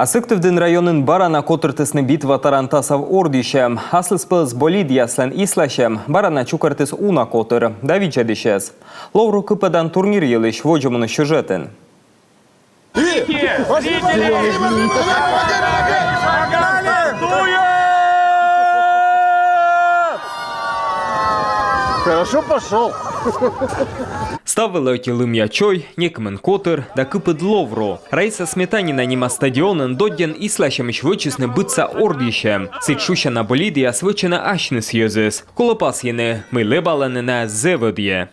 А сыктывдын районын барана котыртысны битва тарантасав ордище. Аслыспылс болид яслен ислашем, барана чукартыс уна котыр. Давича дешес. Ловру кыпадан турнир елыш воджумыны сюжетен. Хорошо пошел. Ставили отіли м'ячой, нікмен котир, да кипид ловру. Раїса Сметаніна німа стадіонен додден іслашеміш вичисне битса ордіще. Сичуща на болідія свичена ашнис єзис. Колопас єне, ми лебалене зеводє.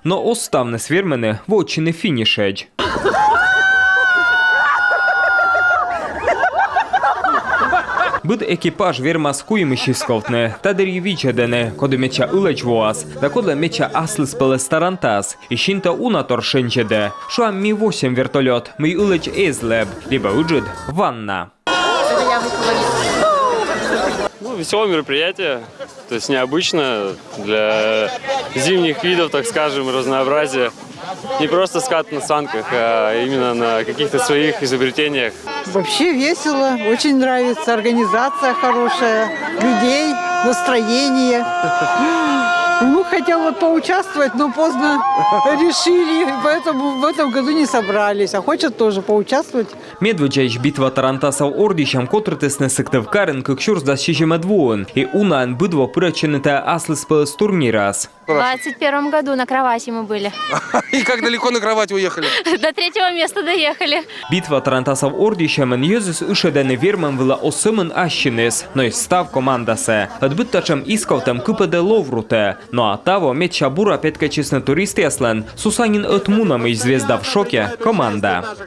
Но оставне свірмене в очі не фінішедь. Бид екіпаж вірма скуєміші сковтне, та дері вічедене, коли меча улеч воас, да коли меча аслис пелес тарантас, і щінта уна торшенчеде, що мі 8 вертольот, мій улеч езлеб, либо уджид ванна. Ну, веселое мероприятие, то есть необычно для зимних видов, так скажем, разнообразия. Не просто скат на санках, а именно на каких-то своих изобретениях. Вообще весело, очень нравится, организация хорошая, людей, настроение. Ну, хотел вот поучаствовать, но поздно решили, поэтому в этом году не собрались, а хочет тоже поучаствовать. Медведчач битва тарантасав ордішам котритисне сиктивкарен кикшур за щижеме двоен, і унан бидво пирачените аслис пелес турнірас. В 2021 году на кровати мы были. И как далеко на кровать уехали? До 3-го места доехали. Битва тарантасав ордішамен єзус ушедене вірмен вила осимен ащинис, но й став командасе. Отбиттачем ісковтем кипеде ловруте, но а таво меча бура п'яткачисне туристи яслен, Сусанін отмунами й звезда в шоке команда.